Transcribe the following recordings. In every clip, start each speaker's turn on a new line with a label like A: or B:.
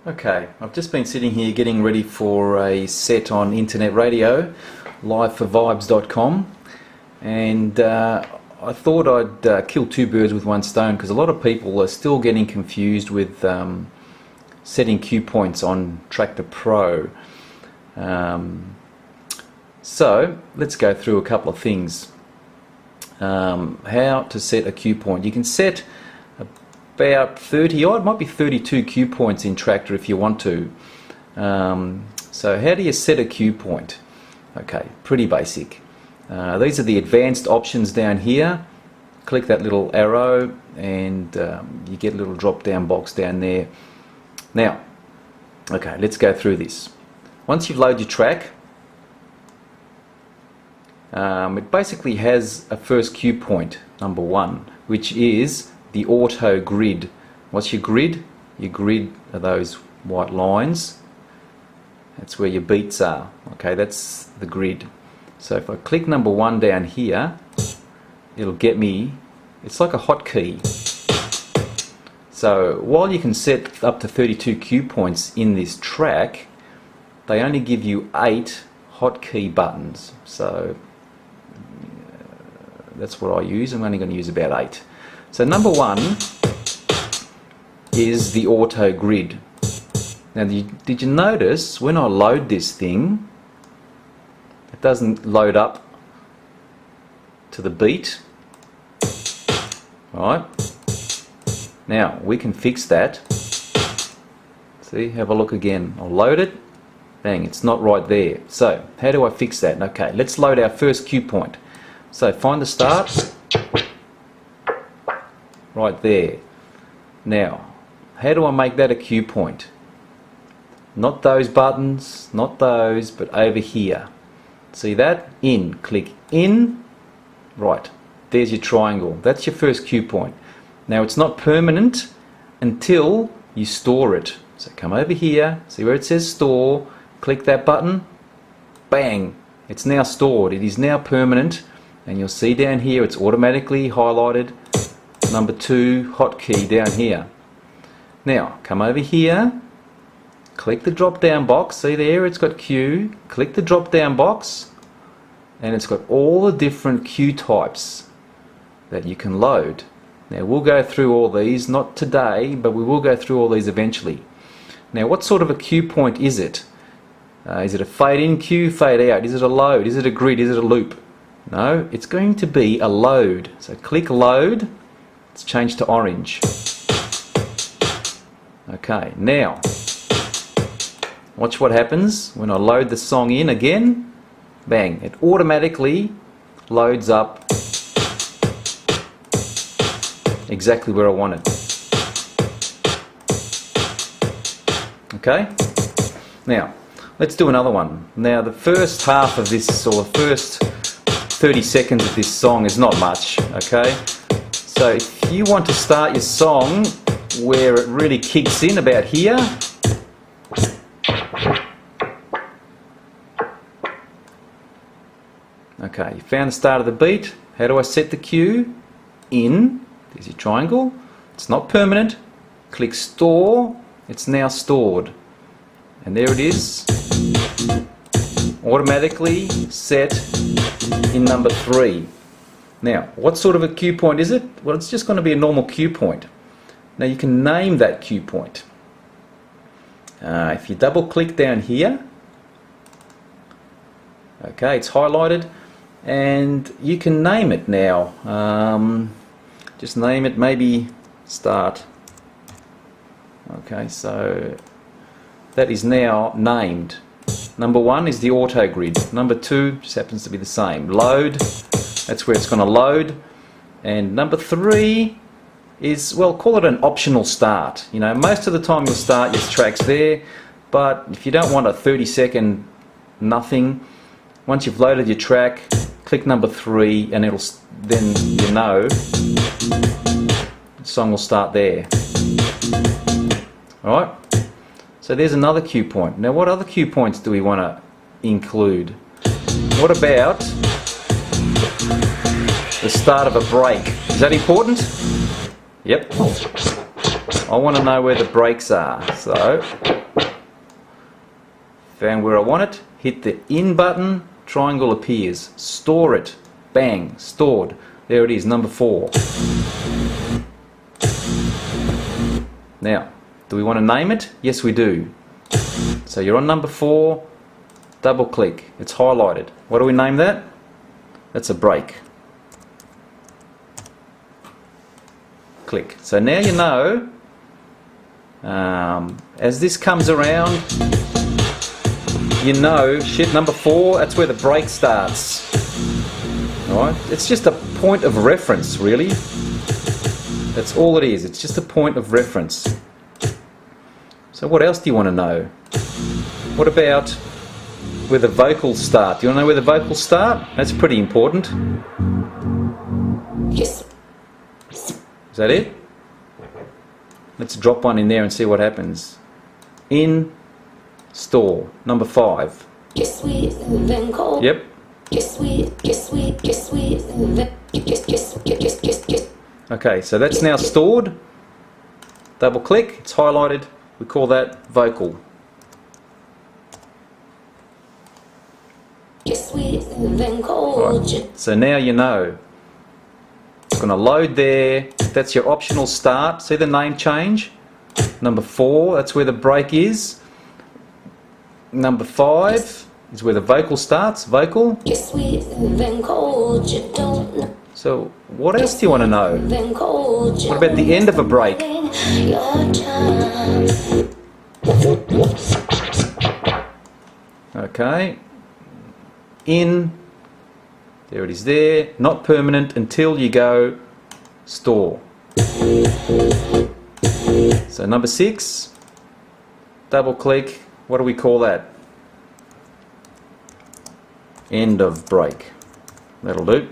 A: Okay, I've just been sitting here getting ready for a set on internet radio, liveforvibes.com, and I thought I'd kill two birds with one stone, because a lot of people are still getting confused with setting cue points on Traktor Pro. So let's go through a couple of things. How to set a cue point. You can set about 30 odd, might be 32 cue points in Traktor if you want to. So how do you set a cue point? Okay, pretty basic. These are the advanced options down here. Click that little arrow and you get a little drop down box down there. Now, okay, let's go through this. Once you've loaded your track, it basically has a first cue point, number one, which is the auto grid. What's your grid? Your grid are those white lines. That's where your beats are. Okay, that's the grid. So if I click number one down here, it'll get me, it's like a hotkey. So while you can set up to 32 cue points in this track, they only give you 8 hotkey buttons. So that's what I use. I'm only going to use about 8. So number one is the auto grid. Now did you notice when I load this thing, it doesn't load up to the beat? Alright, now we can fix that. See, have a look again. I'll load it, bang, it's not right there. So how do I fix that? Okay, let's load our first cue point. So find the start, right there. Now, how do I make that a cue point? Not those buttons, not those, but over here. See that? In. Click in. Right. There's your triangle. That's your first cue point. Now, it's not permanent until you store it. So come over here. See where it says store. Click that button. Bang. It's now stored. It is now permanent. And you'll see down here it's automatically highlighted. Number 2 hotkey down here. Now come over here, click the drop down box, see there it's got cue, click the drop down box and it's got all the different cue types that you can load. Now we'll go through all these, not today, but we will go through all these eventually. Now what sort of a cue point is it? Is it a fade in cue, fade out? Is it a load? Is it a grid? Is it a loop? No, it's going to be a load. So click load. It's changed to orange. Okay, now watch what happens when I load the song in again. Bang, it automatically loads up exactly where I want it. Okay, now let's do another one. Now the first half of this, or the first 30 seconds of this song is not much, okay? So if you want to start your song where it really kicks in about here, okay, you found the start of the beat. How do I set the cue? In, there's your triangle. It's not permanent. Click store, it's now stored. And there it is, automatically set in number 3. Now, what sort of a cue point is it? Well, it's just going to be a normal cue point. Now you can name that cue point. If you double click down here, okay, it's highlighted, and you can name it now. Just name it, maybe start. Okay, so that is now named. Number 1 is the auto grid. Number 2 just happens to be the same. Load, that's where it's going to load. And number 3 is, well, call it an optional start. You know, most of the time you'll start your tracks there, but if you don't want a 30-second nothing, once you've loaded your track, click number 3 and it'll, then you know the song will start there. Alright? So there's another cue point. Now what other cue points do we want to include? What about the start of a break? Is that important? Yep. I want to know where the breaks are. So, found where I want it, hit the in button, triangle appears, store it, bang, stored. There it is, number 4. Now, do we want to name it? Yes, we do. So you're on number 4, double click, it's highlighted. What do we name that? That's a break. Click. So now you know, as this comes around, you know, shit, number 4, that's where the break starts. Alright? It's just a point of reference, really. That's all it is. It's just a point of reference. So what else do you want to know? What about where the vocals start? Do you want to know where the vocals start? That's pretty important.
B: Yes.
A: Is that it? Let's drop one in there and see what happens. In, store, number 5.
B: Yes, we then call.
A: Yep.
B: Yes, we. Yes, we. Yes, we. Yes.
A: Okay, so that's now stored. Double click, it's highlighted. We call that vocal.
B: Yes, we then call.
A: Right. So now you know. It's going to load there. That's your optional start. See the name change? Number 4, that's where the break is. Number 5 is where the vocal starts. Vocal.
B: Yes, we then called. You don't know.
A: So what else do you want to know?
B: Then called.
A: What about the end of a break?
B: Your time.
A: Okay. In. There it is there. Not permanent until you go store. So number 6. Double click. What do we call that? End of break. That'll do.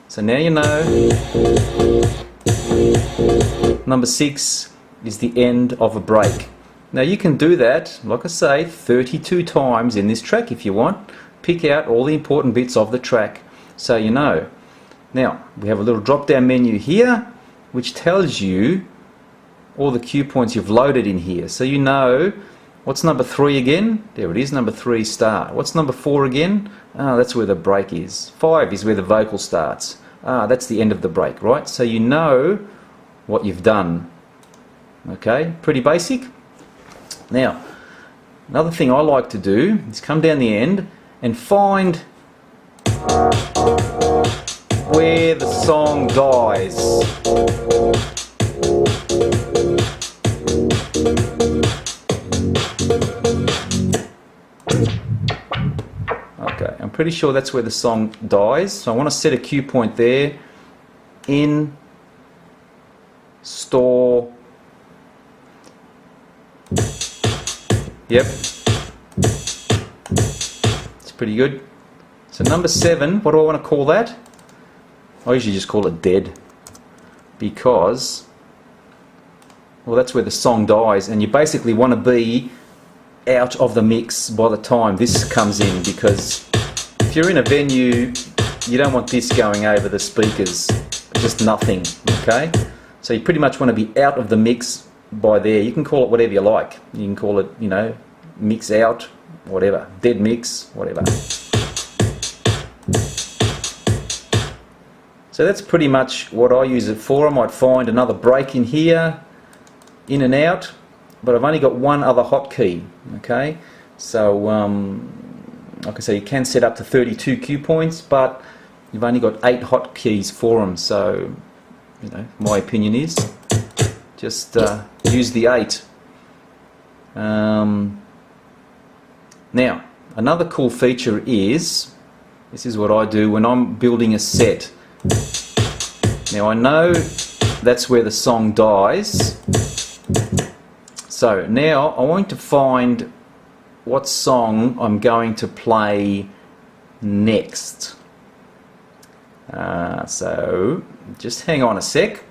A: So now you know. Number 6 is the end of a break. Now you can do that, like I say, 32 times in this track if you want. Pick out all the important bits of the track so you know. Now, we have a little drop down menu here which tells you all the cue points you've loaded in here. So you know, what's number 3 again? There it is, number 3 start. What's number 4 again? That's where the break is. 5 is where the vocal starts. That's the end of the break, right? So you know what you've done. Okay, pretty basic. Now, another thing I like to do is come down the end and find where the song dies. Okay, I'm pretty sure that's where the song dies. So I want to set a cue point there. In, store. Yep. It's pretty good. So number 7, what do I want to call that? I usually just call it dead. Because, well, that's where the song dies, and you basically want to be out of the mix by the time this comes in, because if you're in a venue, you don't want this going over the speakers. Just nothing, okay? So you pretty much want to be out of the mix by there. You can call it whatever you like. You can call it, you know, mix out, whatever, dead mix, whatever. So that's pretty much what I use it for. I might find another break in here, in and out, but I've only got one other hotkey, okay? So, like I say, you can set up to 32 cue points, but you've only got 8 hotkeys for them, so, you know, my opinion is just use the 8. Now, another cool feature is, this is what I do when I'm building a set. Now I know that's where the song dies, so now I want to find what song I'm going to play next. So just hang on a sec.